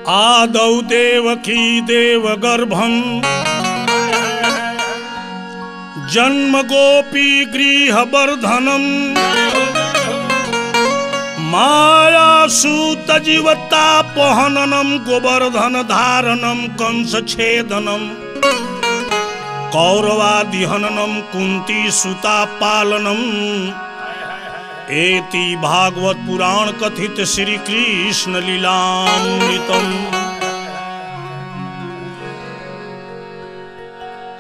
आदौ देवकी देवगर्भं जन्म गोपी गृहवर्धनम् मायासूतजीवतापहननं गोवर्धन धारणं कंसछेदनं कौरवादिहननं कुंती सुता पालनम् एति भागवत पुराण कथित श्री कृष्ण लीलामृतम्।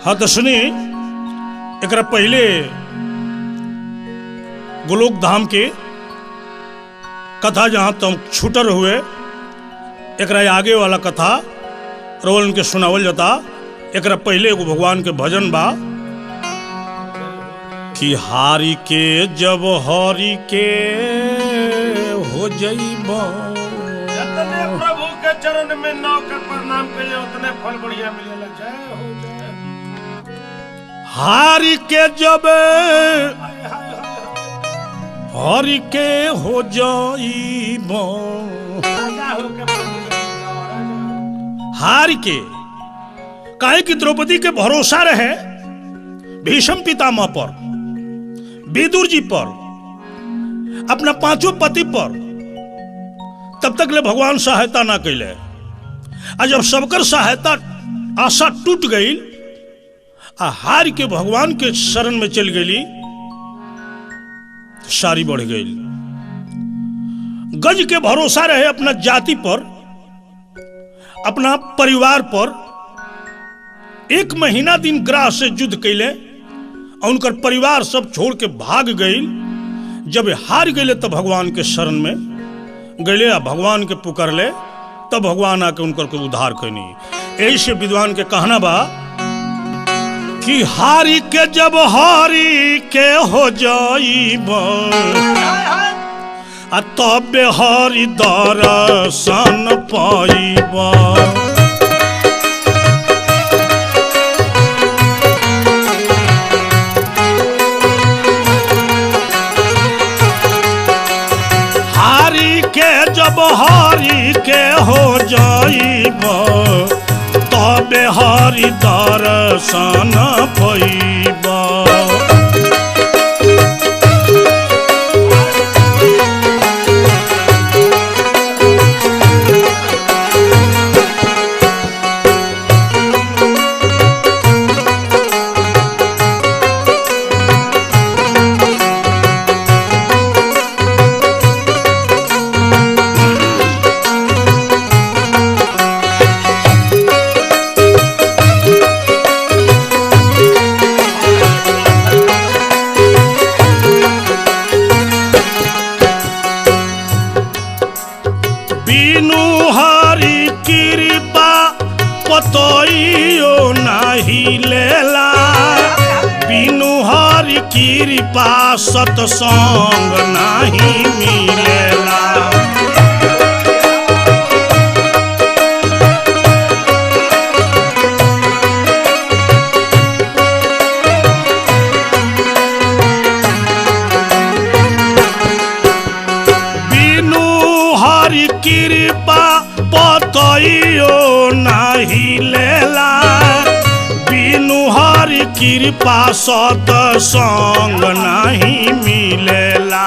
हाँ तो सुनी एकरा पहले गोलोक धाम के कथा जहां तुम छूटर हुए एकरा आगे वाला कथा रोल के सुनावल जाता। एकरा पहले एगो भगवान के भजन बा कि हारी के जब हरि के हो जइबो जतने प्रभु के चरण में नौकर प्रणाम करिए उतने फल बढ़िया मिलेला। जय हो जय। हारी के जब हरि के हो जइबो राजा हो के प्रभु हारी के काहे कि द्रौपदी के भरोसा रहे भीष्म पितामह पर, विदुर जी पर, अपना पांचों पति पर, तब तक ले भगवान सहायता ना कैले। और जब सबकर सहायता आशा टूट गई आ हार के भगवान के शरण में चल गई, सारी बढ़ गई। गज के भरोसा रहे अपना जाति पर, अपना परिवार पर। एक महीना दिन ग्राह से युद्ध कैले और उनकर परिवार सब छोड़ के भाग गई। जब हार गए तब भगवान के शरण में गए आ भगवान के पुकारले तब भगवान आके उनकर को उद्धार कैनी। यही से विद्वान के कहना बा कि हारी के जब हारी के हो जाइबो आ तबे हरि दर्शन पाइबो। जब हरि के हो जाइबो तबे हरि दर्शन पाइबो। कृपा सत्संग नहीं मिलेला। बिनु हरि कृपा पतइयो नहीं लेला। बिनु हरि कृपा सत्संग नहीं मिलेला।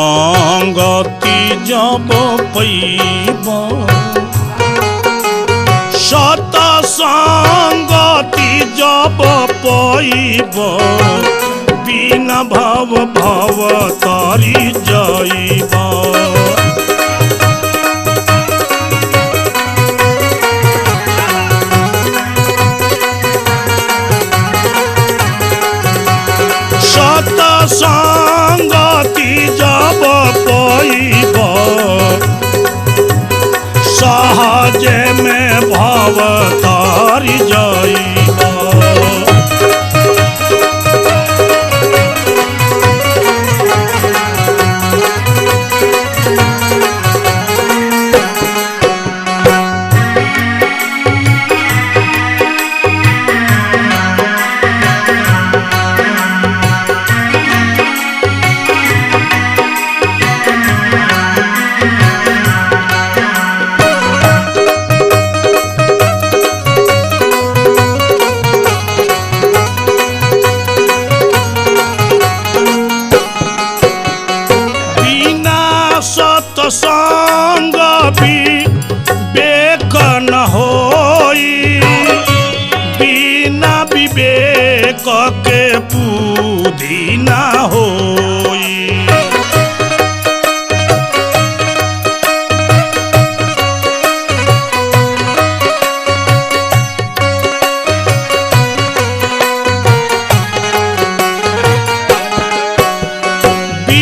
सत्संगति जब पैबो सत्संगति जब पैबो बिना भव भव तारी जाइबो। सत्संगति जब पैबो सहज में भव तारी जाइबो।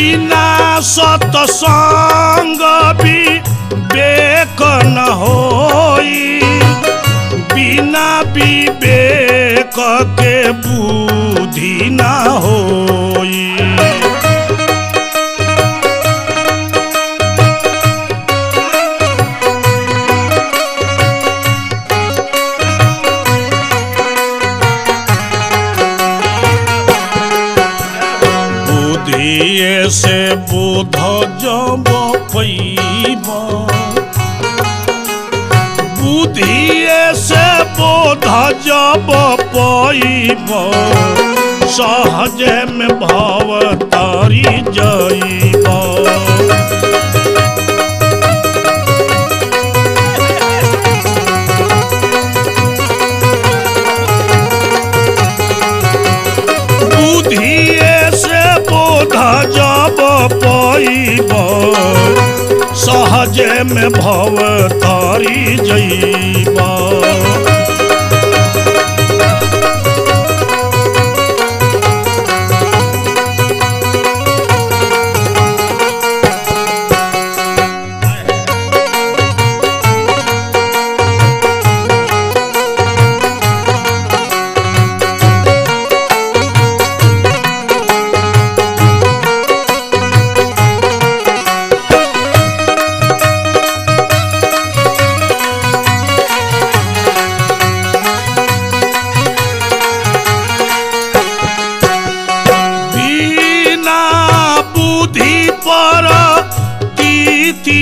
बिना सत्संग विवेक न होई, बिना विवेक के बुद्धि न होई। बुद्धिए से बोध जब पैब, बुद्धिए से बोध जब पैब, सहज में भव तारी जइब। बुद्धिए से बोध जब पैब, सहज में भव तारी जइब।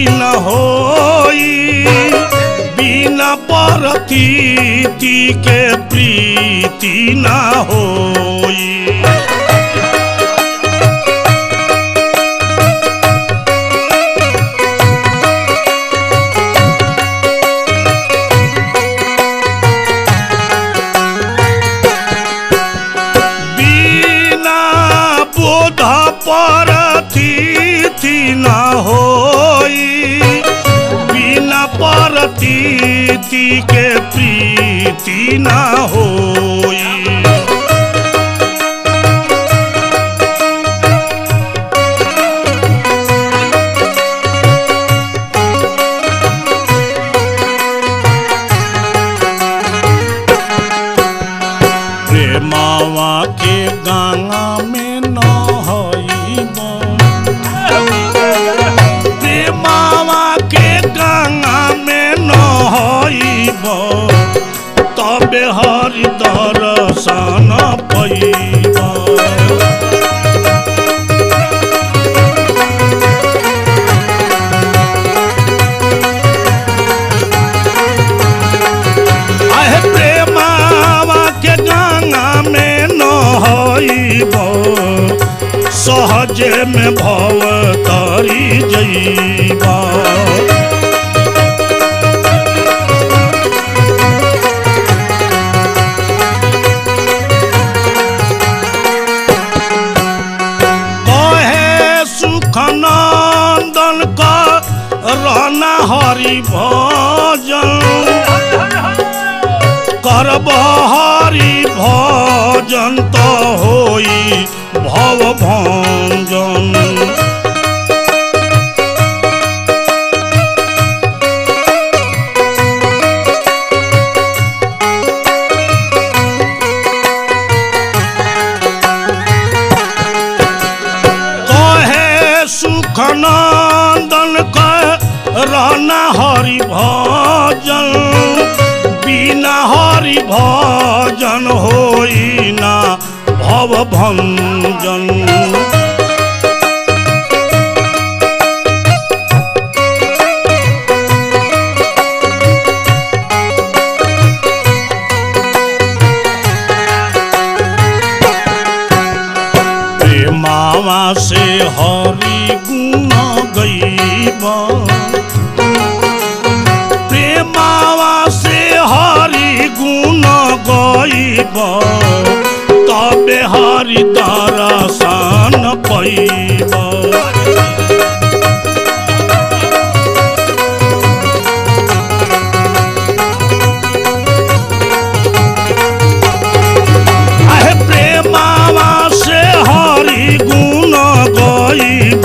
न होई, बिना परतीति के प्रीति न होई। बिना बोध परतीति न होई, बिना परतीति के प्रीति न होई। प्रेमावा के गंगा में नहाइब, प्रेमावा के गंगा में नहाइब, तबे हरि दर्शन पैब। आहे प्रेमावा के गंगा में नहाइब, सहज में भव तारी जइब। कहे सुखनंदन का रहना हरि भजन, करब हरि भजन तो होई भव भंजन। कहे सुखनंदन का रहना हरि भजन, बिना हरि भजन होई ना भव भंजन। प्रेमावा से हरि गुण गइब, प्रेमावा से हरि गुण गइब, तबे हरि दर्शन पैब। आहे प्रेमावा से हरि गुण गइब,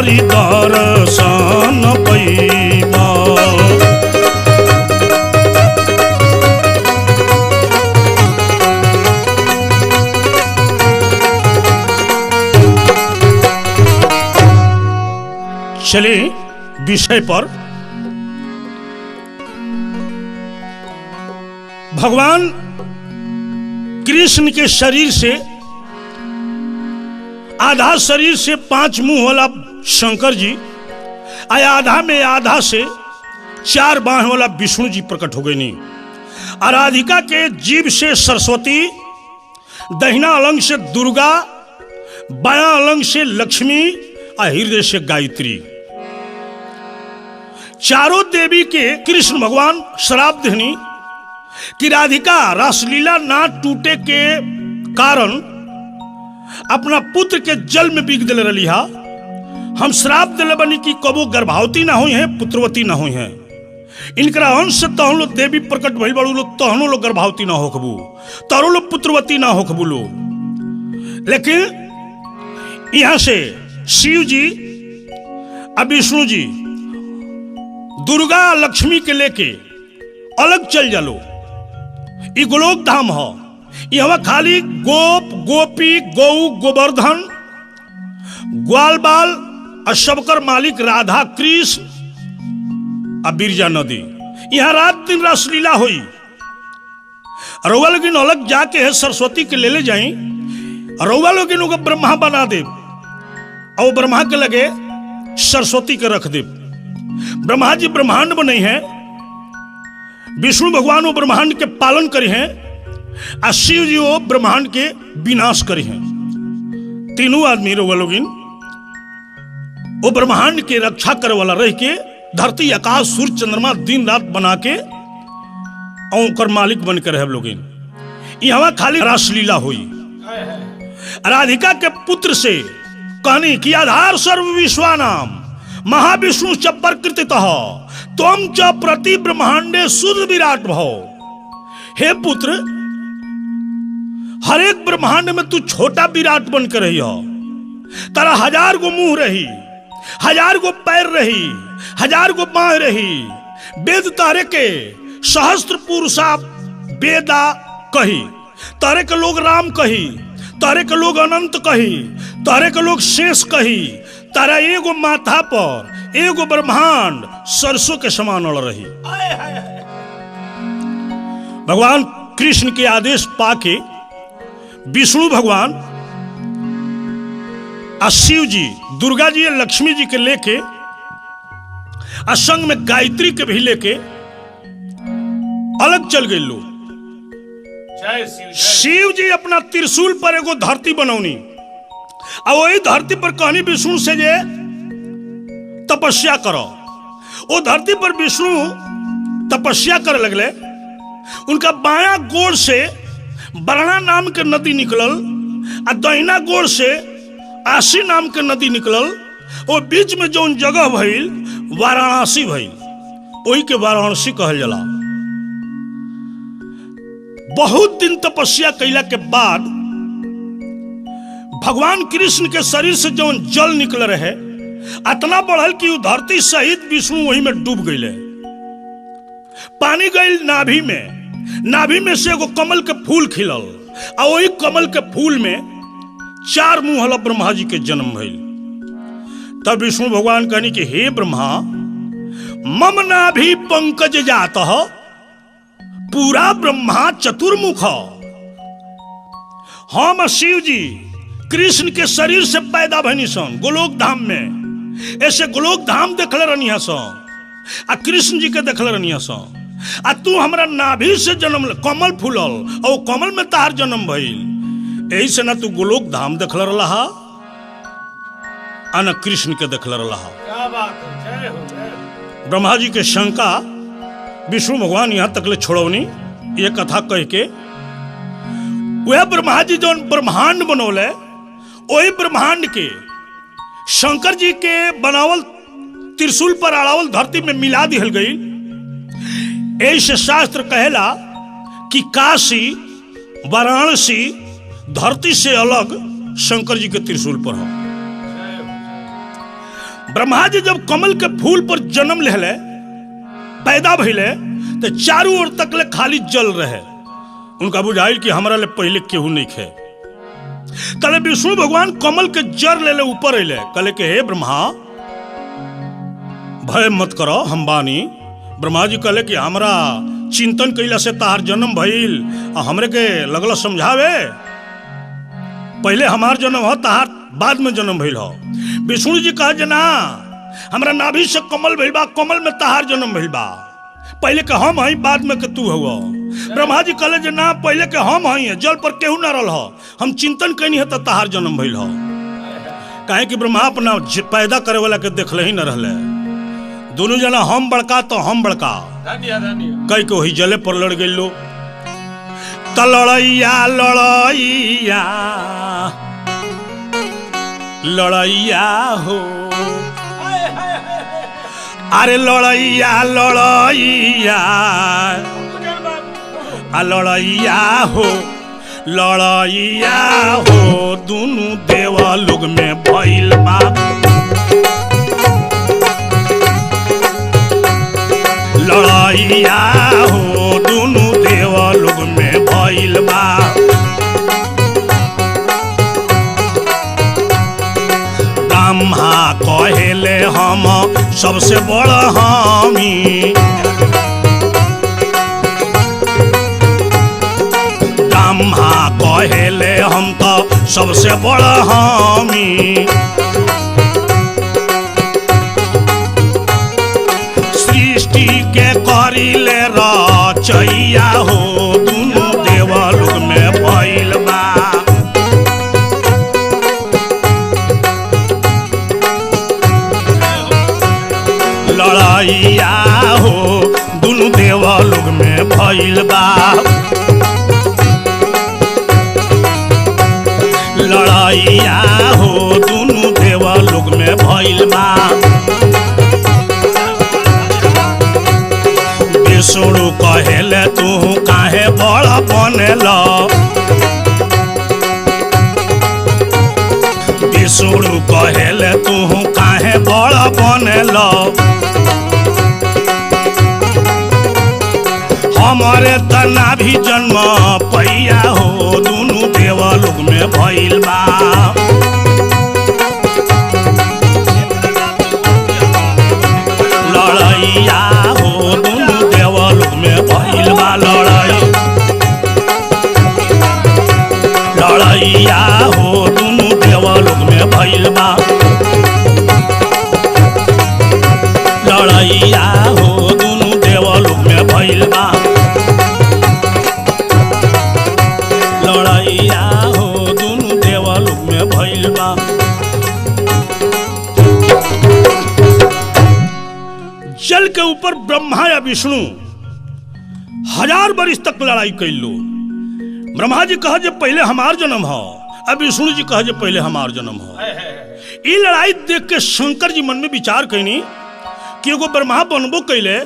हरि दर्शन पैबा। चलिए विषय पर। भगवान कृष्ण के शरीर से, आधा शरीर से 5 मुंह वाला शंकर जी, आधा में आधा से 4 बाह वाला विष्णु जी प्रकट हो गए नी। राधिका के जीभ से सरस्वती, दहिना अलंग से दुर्गा, बायां अलंग से लक्ष्मी और हृदय से गायत्री। चारों देवी के कृष्ण भगवान श्राप देनी कि राधिका रासलीला ना टूटे के कारण अपना पुत्र के जल में बिक दिले रही। हम श्राप दिले बनी कि कबो गर्भवती ना हुई है, पुत्रवती ना हुई है। इनकरा अंश से तहन लोग देवी प्रकट भइल बड़ू लोग, तहनो लोग गर्भवती ना होखबू, तहनो लोग पुत्रवती ना होखबू लो। लेकिन यहां से शिव जी और विष्णु जी दुर्गा लक्ष्मी के लेके अलग चल जालो। ई गोलोक धाम हो। यहाँ खाली गोप गोपी गौ गोवर्धन ग्वाल बाल और सबकर मालिक राधा कृष्ण और बिरजा नदी। यहाँ रात दिन रासलीला हुई। रउआ लोगिन अलग जाके है सरस्वती के ले जाई, रउआ लोगिन को ब्रह्मा बना दे और ब्रह्मा के लगे सरस्वती के रख दे। ब्रह्मा जी ब्रह्मांड बने हैं, विष्णु भगवान वो ब्रह्मांड के पालन करी हैं और शिव जी वो ब्रह्मांड के विनाश करी हैं। तीनों आदमी रउआ लोगिन वो ब्रह्मांड के रक्षा करे वाला रह के धरती आकाश सूर्य चंद्रमा दिन रात बना के और मालिक बन के रहे लोगिन। यहाँ खाली रासलीला हुई। राधिका के पुत्र से कहनी कि आधार सर्व विश्वानाम महाविष्णु च प्रकृतितः त्वं च प्रति ब्रह्मांडे शुद्ध विराट भव। हे पुत्र, हर एक ब्रह्मांड में तू छोटा विराट बन कर रही हो। तारा 1000 गो मुंह रही, 1000 गो पैर रही, 1000 गो बाह रही। वेद तारे के सहस्त्र पुरुषा वेदा कही, तारे के लोग राम कही, तारे के लोग अनंत कही, तारे के लोग शेष कही। तारा एगो माथा पर एगो ब्रह्मांड सरसों के समान अड़ रही। भगवान कृष्ण के आदेश पाके विष्णु भगवान और शिव जी दुर्गा जी और लक्ष्मी जी के लेके और संग में गायत्री के भी लेके अलग चल गए लोग। शिव जी अपना त्रिशूल पर एगो धरती बनौनी और वही धरती पर कहनी विष्णु से जे तपस्या करो। वो धरती पर विष्णु तपस्या करे लगले। उनका बायां गोड़ से बरना नाम के नदी निकलल और दहिना गोड़ से आशी नाम के नदी निकलल। वो बीच में जो जगह भइल वाराणसी भइल, वही के वाराणसी कहल जाला। बहुत दिन तपस्या कैला के बाद भगवान कृष्ण के शरीर से जो जल निकल रहे इतना बढ़ल कि धरती सहित विष्णु वही में डूब गए। पानी गई नाभि में, नाभि में से एगो कमल के फूल खिलल और वही कमल के फूल में 4 मुंह वाला ब्रह्मा जी के जन्म भइल। तब विष्णु भगवान कहनी कि हे ब्रह्मा, मम नाभि पंकज जातः पूरा ब्रह्मा चतुर्मुख। हम शिव जी कृष्ण के शरीर से पैदा भनी सन गोलोक धाम में। ऐसे गोलोक धाम देखले रहनी सन आ कृष्ण जी के देखले रहनी सन। आ तू हमरा नाभि से जन्म कमल फूलल और कमल में तार जन्म भइल। यही से ना तू गोलोक धाम देखले रहा आ न कृष्ण के देखले रहा। क्या बात है, जय हो जय हो। ब्रह्मा जी के शंका विष्णु भगवान यहाँ तक ले छोड़ौनी ये कथा कह के। वह ब्रह्मा जी जो ब्रह्मांड बनौले वही ब्रह्मांड के शंकर जी के बनावल त्रिशूल पर अड़ावल धरती में मिला दिहल गई। ऐसे शास्त्र कहेला कि काशी वाराणसी धरती से अलग शंकर जी के त्रिशूल पर हो। ब्रह्मा जी जब कमल के फूल पर जन्म लेले पैदा भइले तो चारों ओर तक ले खाली जल रहे। उनका बुझाइल कि हमरा ले पहले केहू नहीं खे। कले विष्णु भगवान कमल के जड़ ले ले ऊपर अले, कले के हे ब्रह्मा भय मत करो, हम बानी। ब्रह्मा जी कहले कि हमरा चिंतन कैला से तार जन्म भइल आ हमरे के लगल समझावे, पहले हमार जन्म हो तार बाद में जन्म भइल हो। विष्णु जी कहे जे ना, हमरा नाभि से कमल भइल बा, कमल में तार जन्म भइल बा, पहले के हम हई बाद में के तू हुआ। ब्रह्मा जी कहले जे ना, पहले के हम हई, जल पर केहू ना रहल हो, हम चिंतन कैनी है त तार जन्म भइल हो। काहे कि ब्रह्मा अपना पैदा करे वाला के देखले ही न रहले। दोनों जना हम बड़का तो हम बड़का कई के वही जले पर लड़ गइल लो। त लड़ैया लड़ैया लड़ैया हो, अरे लड़ैया लड़ैया लड़ैया हो, लड़ैया हो, दोनों देवा लोग में भइल बा। लड़ैया हो, दोनों देवा लोग में भइल बा। ब्रह्मा कहेले हम सबसे बड़ हमी, ब्रह्मा कहेले हम तो सबसे बड़ हमी। सृष्टि के करिले रचैया हो, दोनों देवा लोग में भइल बा। लड़ैया हो, दोनों देवा लोग में भइल बा। लड़ैया हो, दोनों देवा लोग में भइल बा। विष्णु कहेले तू काहे बड़ा बनेला, विष्णु कहेले तू काहे बड़ा बनेला। हमारे तना भी जन्म पैया हो, दोनों देवा लोग में भइल बा। लड़ैया हो, दोनों देवा लोग में भइल बा। लड़ैया हो, दोनों देवा लोग में भइल बा। लड़ैया हो, दोनों देवा लोग में भइल बा। लड़ैया हो, दोनों देवा लोग में भइल बा। जल के ऊपर ब्रह्मा या विष्णु 1000 वर्ष तक लड़ाई कैल लो। ब्रह्मा जी कहा जे पहले हमार जन्म हो, अब विष्णु जी कहा जे पहले हमार जन्म हो। ये लड़ाई देख के शंकर जी मन में विचार कैनी कि एगो ब्रह्मा बनबो कैले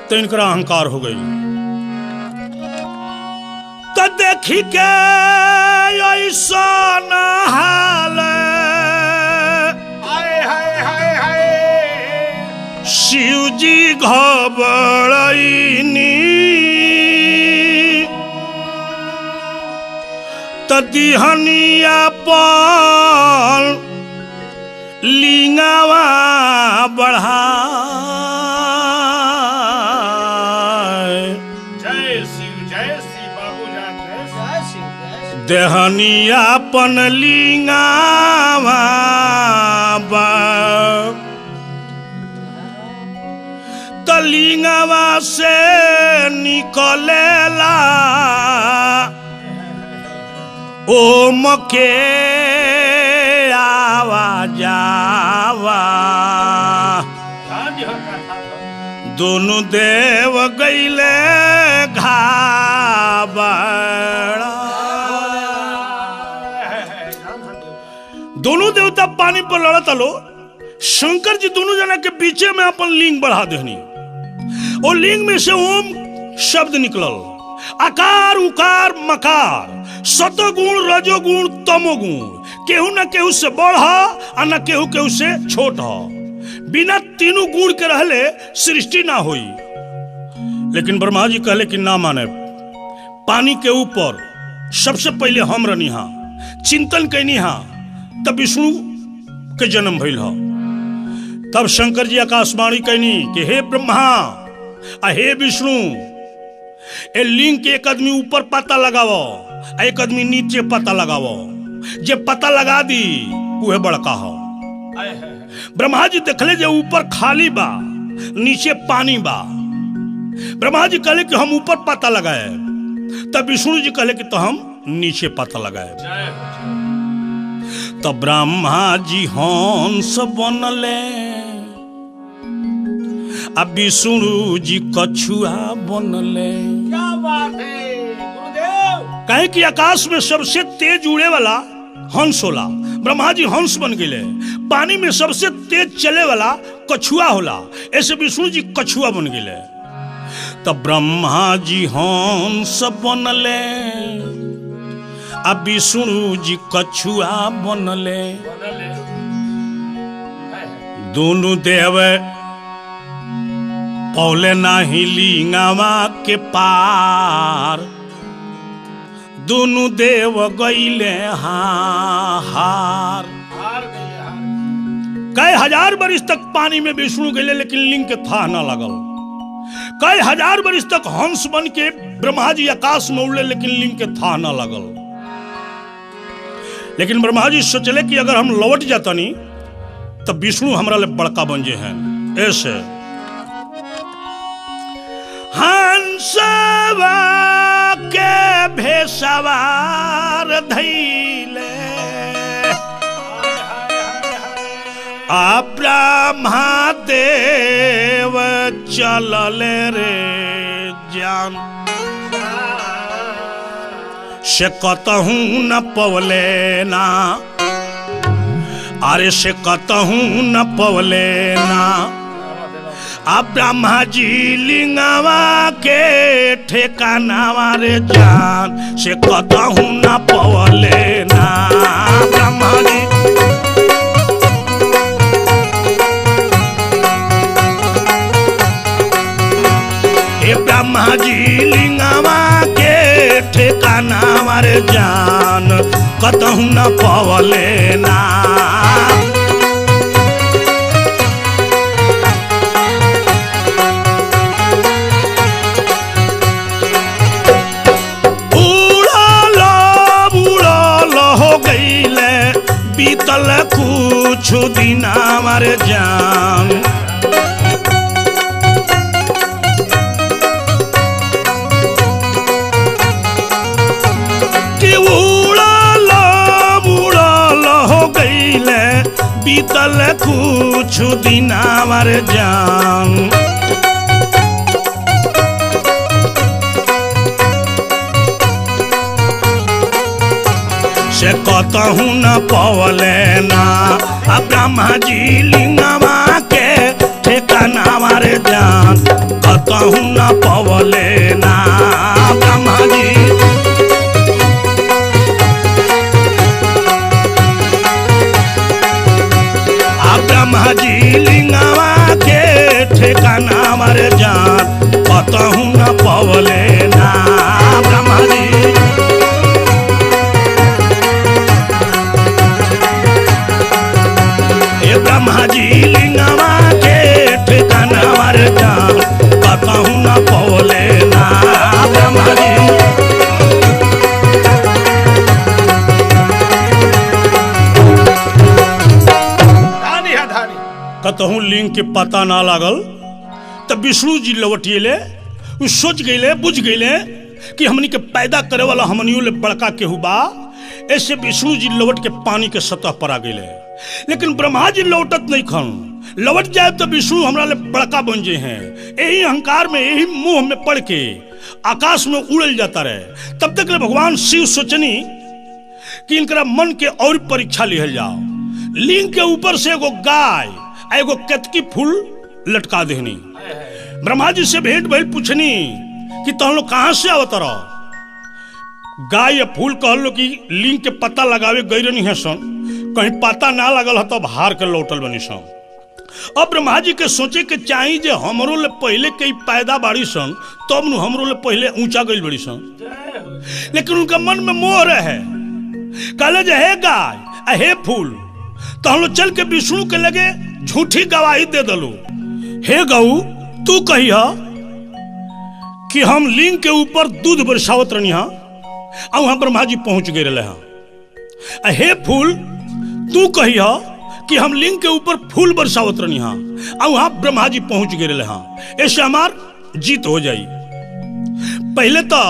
तो इनका अहंकार हो गई। तो देखी के ऐसा हाल शिव जी घबराईनी, तदिहनिया पाल लिंगावा बढ़ा। जय शिव बाबू जान, जय शिव। देहनिया पन लिंगावा तलिंगावा से निकलेला ओम के आवाजावा। दोनों देव गईले घाबड़ा। दोनों देवता पानी पर लड़त लो। शंकर जी दोनों जना के पीछे में अपन लिंग बढ़ा देनी और लिंग में से ओम शब्द निकलल। आकार उकार मकार, सतोगुण रजोगुण तमोगुण केहू न केहू से बड़ ह और न केहू केहू से छोट ह। बिना तीनों गुण के रहले सृष्टि ना हुई। लेकिन ब्रह्मा जी कहले कि ना माने, पानी के ऊपर सबसे पहले हम रहनी हा, चिंतन कैनी हा, तब विष्णु के जन्म भइल ह। तब शंकर जी आकाशवाणी कैनी कि हे ब्रह्मा आ हे विष्णु, ए लिंग के एक आदमी ऊपर पता लगावो, एक आदमी नीचे पता लगावो। जे पता लगा दी वह बड़का हो। ब्रह्मा जी देखले जे ऊपर खाली बा, नीचे पानी बा। ब्रह्मा जी कहले कि हम ऊपर पता लगाए। तब विष्णु जी कहले कि तो हम नीचे पता लगाए। तब ब्रह्मा जी हंस बनले, अब विष्णु जी कछुआ बनले। क्या बात है गुरुदेव। कहे कि आकाश में सबसे तेज उड़े वाला हंस होला, ब्रह्मा जी हंस बन गए। पानी में सबसे तेज चले वाला कछुआ होला, ऐसे विष्णु जी कछुआ बन गए। तब ब्रह्मा जी हंस बनले, अब विष्णु जी कछुआ बनले। दोनों देव पौले नाही लिंगावा के पार, दोनों देव गईले हार। कई हजार बरिस तक पानी में विष्णु गए, लेकिन लिंग के था ना लगल। कई हजार बरिस तक हंस बन के ब्रह्मा जी आकाश में उड़े, लेकिन लिंग के था ना लगल। लेकिन ब्रह्मा जी सोचले कि अगर हम लौट जाता नहीं तब विष्णु हमरा ले बड़का बन जे हैं। ऐसे हंसवा के भेसवार धैले, आ ब्रह्मा देव चलले रे जान, से कतहू न पवले ना, अरे से कतहू न पवले ना। आ ब्रह्मा जी लिंगावा के ठेकानावा रे जान, से कतहू न पवले ना। ब्रह्मा जी ब्रह्मा जी लिंगावा के ठेकानावा रे जान, कतहू न पवले ना। बीतल कुछ दिन हमारे जान, कि उड़ल उड़ल हो गईले, बीतल कुछ दिन हमारे जान। से कतहू न पवले ना। अब ब्रह्मा जी लिंगावा के ठेकानावा रे जान, कतहू न पवले ना। ब्रह्मा जी अब ब्रह्मा जी लिंगावा के ठेकानावा रे जान, कतहू न पवले ना। ब्रह्मा जी ब्रह्मा जी लिंगावा के ठिकानावा रे जान, कतहू न पवले ना। ब्रह्मा जी कतहू लिंग के पता ना लागल। तब विष्णु जी लौटिएले, सोच गईले बुझ गईले कि हमनी के पैदा करे वाला हमनियों ले बड़का केहू बा। ऐसे विष्णु जी लौट के पानी के सतह पर आ गईले। लेकिन ब्रह्मा जी लौटत नहीं खन, लौट जाए तो विष्णु हमरा ले बड़का बन जे हैं। यही अहंकार में, यही मोह में पड़ के आकाश में उड़ल जाता रहे। तब तक ले भगवान शिव सोचनी कि इनकरा मन के और परीक्षा लिहल जाओ। लिंग के ऊपर से एगो गाय एगो केतकी फूल लटका देहनी। ब्रह्मा जी से भेंट भइल, पूछनी कि तुम लोग कहां से आवत रहो। गाय या फूल कहलो कि लिंग के पता लगावे गई रही है सन, कहीं पता ना लगल है तब हार के लौटल बनी सन। अब ब्रह्मा जी के सोचे के चाहिए जे हमरो ले पहले कई पैदा बाड़ी सन तब नु हमरो ले पहले ऊंचा गई बड़ी सन, लेकिन उनका मन में मोह रहे। कहले जे हे गाय हे फूल, तो हम लोग चल के विष्णु के लगे झूठी गवाही दे दलो। हे गऊ तू कही कि हम लिंग के ऊपर दूध बरसावत रही हाँ, और वहां ब्रह्मा जी पहुंच गए रहे हाँ। हे फूल तू कही कि हम लिंग के ऊपर फूल बरसावत रही हाँ, और वहां ब्रह्मा जी पहुंच गए रहे हाँ। ऐसे हमार जीत हो जाई। पहले तो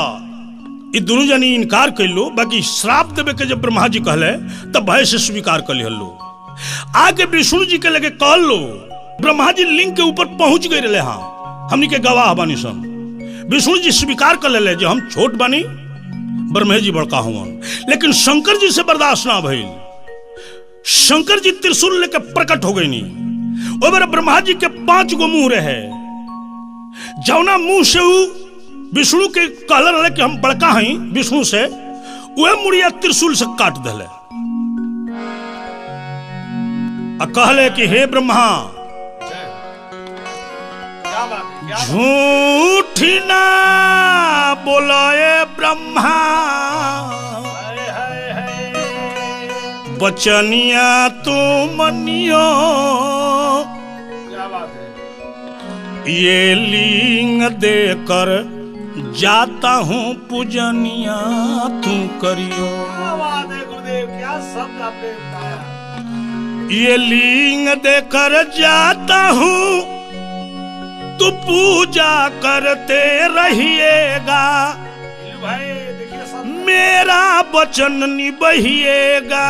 ये दोनों जनी इनकार कर लो, बाकी श्राप देवे के जब ब्रह्मा जी कहले तब भय से स्वीकार कर लो। आगे विष्णु जी के लगे कह लो, ब्रह्मा जी लिंग के ऊपर पहुंच गए रहे हाँ, हमनी के गवाह बानी सन। विष्णु जी स्वीकार कर ले जो हम छोट बानी, ब्रह्मा जी बड़का हुआ, लेकिन शंकर जी से बर्दाश्त ना भइल। शंकर जी त्रिशूल लेकर प्रकट हो गई नी। और ब्रह्मा जी के 5 गो मुंह रहे, जौना मुंह से विष्णु के कहले रहे कि हम बड़का हैं विष्णु से, वह मुड़िया त्रिशूल से काट दिले। कहले कि हे ब्रह्मा झूठी ना बोलाए ब्रह्मा, बचनिया तू मनियो, ये लिंग देकर जाता हूँ पूजनिया तू करियो। क्या शब्द आपने बताया। ये लिंग देकर जाता हूँ तू पूजा करते रहिएगा, मेरा वचन निभाइएगा।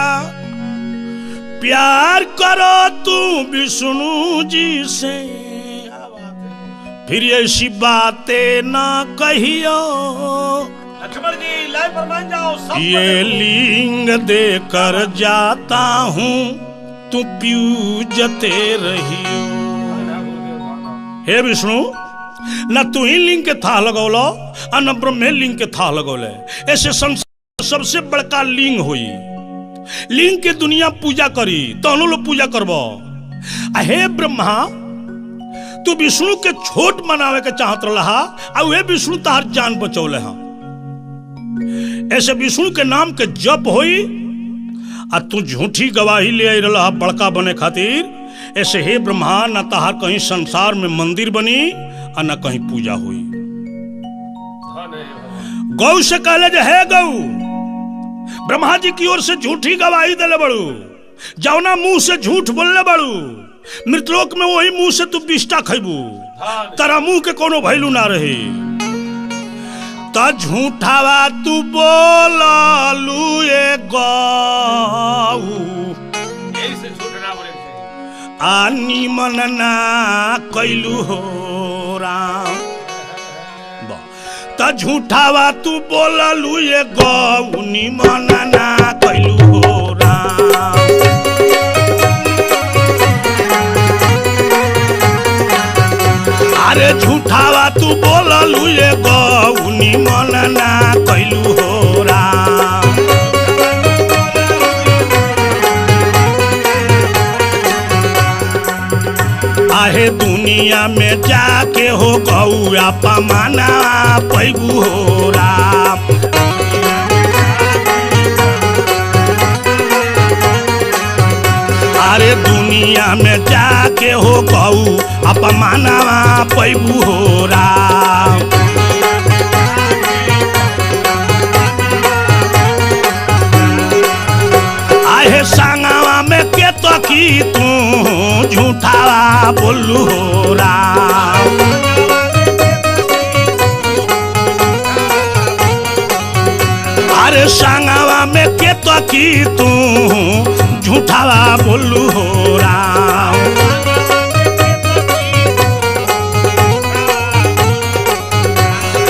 प्यार करो तू विष्णु जी से, फिर ऐसी बातें ना कहियो। लक्ष्मण जी लाइव पर मान जाओ। ये लिंग देकर जाता हूँ तू पूजते रहियो। हे विष्णु, न तू ही लिंग के था लगौलो और न ब्रह्मे लिंग के था लगौले। ऐसे संसार सबसे बड़का लिंग हुई, लिंग के दुनिया पूजा करी तो लोग पूजा करबो। हे ब्रह्मा, तू विष्णु के छोट मनावे के चाहत रहा और वे विष्णु तार जान बचौले हाँ। ऐसे विष्णु के नाम के जप होई आ तू झूठी गवाही ले आई रहा बड़का बने खातिर। ऐसे हे ब्रह्मा, न तहार कहीं संसार में मंदिर बनी और न कहीं पूजा हुई। गौ से कहले जे हे गौ, ब्रह्मा जी की ओर से झूठी गवाही दे बड़ू, जौना मुंह से झूठ बोलले बड़ू, मृतलोक में वही मुंह से तू बिष्टा खैबू, तारा मुंह के कोनो भैलू ना रही। त झूठावा तू बोललू ए गौ, आनी मन ना कैलू हो राम। त झूठावा तू बोललू ए गौ, नी मन ना कैलू हो राम। अरे झूठावा तू बोललू ए गौ, नी मन ना कैलू हो राम। आहे दुनिया में जाके हो गौआ पमाना पैबू हो राम। अरे दुनिया में जाके हो गौ अपमाना पैबू हो राम। आहे संगवा में के तो की तू झूठा बोलू हो राम। अरे संगवा में के तो की तू झूठा बोलू हो राम।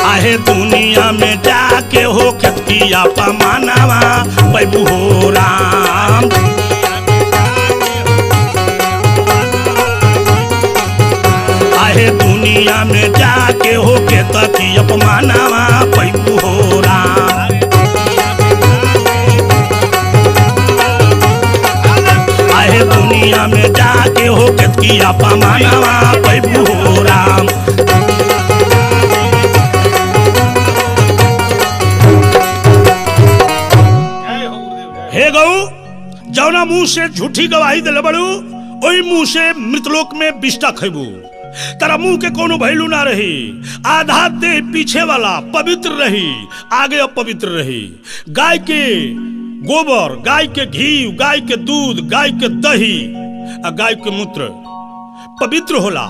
आहे दुनिया में जाके हो खिया पमानावा पैबू हो राम। आहे दुनिया में जाके हो के तकी अपमानावा पैबू हो राम। दुनिया में जाके हो केतकी अपमानवा पैबू हो राम। हे गौ जौना मुंह से झूठी गवाही दिले बड़ू ओई मुंह से मृतलोक में बिष्टा खैबू। तारा मुंह के कोनो भैलू ना रही। आधा देह पीछे वाला पवित्र रही, आगे अपवित्र रही। गाय के गोबर, गाय के घी, गाय के दूध, गाय के दही और गाय के मूत्र पवित्र होला।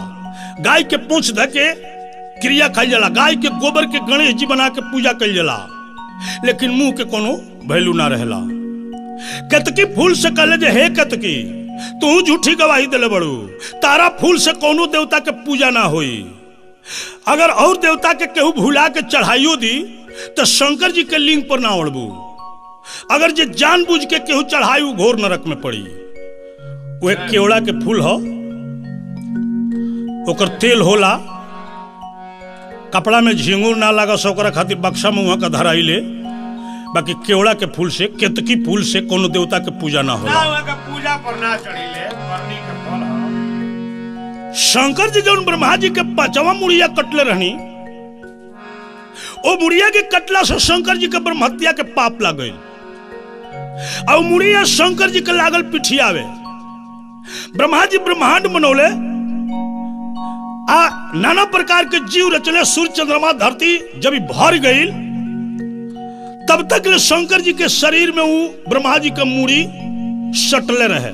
गाय के पूंछ धके क्रिया कइल जाला, गाय के गोबर के गणेश जी बना के पूजा कइल जाला, लेकिन मुंह के कोनो भैलू ना रहेला। केतकी फूल से कहले जे हे केतकी तू झूठी गवाही दिले बड़ू, तारा फूल से कोनो देवता के पूजा ना होई। अगर और देवता के केहू भुला के चढ़ाइयो दी तो शंकर जी के लिंग पर ना ओढ़बू। अगर जे जानबूझ के केहू चढ़ाई घोर नरक में पड़ी। वो एक केवड़ा के फूल हो, ओकर तेल होला, कपड़ा में झिंगुर ना लगा ओकरा खातिर बक्सा मुंह का धराई ले। बाकी केवड़ा के फूल से, केतकी फूल से कोनो देवता के पूजा ना होला। पूजा पर ना चढ़ीले, करनी के फल हो। शंकर जी जौन ब्रह्मा जी के 5वां मुड़िया कटले रहनी, ओ मुड़िया के कटला से शंकर जी के ब्रह्म हत्या के पाप लाग गई। और मुड़िया शंकर जी के लागल पिठियावे। ब्रह्मा जी ब्रह्मांड बनौले, आ नाना प्रकार के जीव रचले। सूर्य चंद्रमा धरती जब भर गई तब तक शंकर जी के शरीर में वो ब्रह्मा जी का मूड़ी सटले रहे।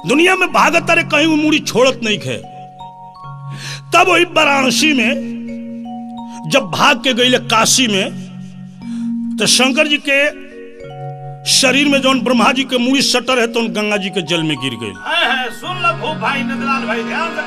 दुनिया में भागत रे कहीं वो मूड़ी छोड़त नहीं खे। तब वही वाराणसी में जब भाग के गई काशी में, तो शंकर जी के शरीर में जौन ब्रह्मा जी के मूड़ी सटर है तो गंगा जी के जल में गिर गई। सुन लो भाई नंदलाल भाई, ध्यान से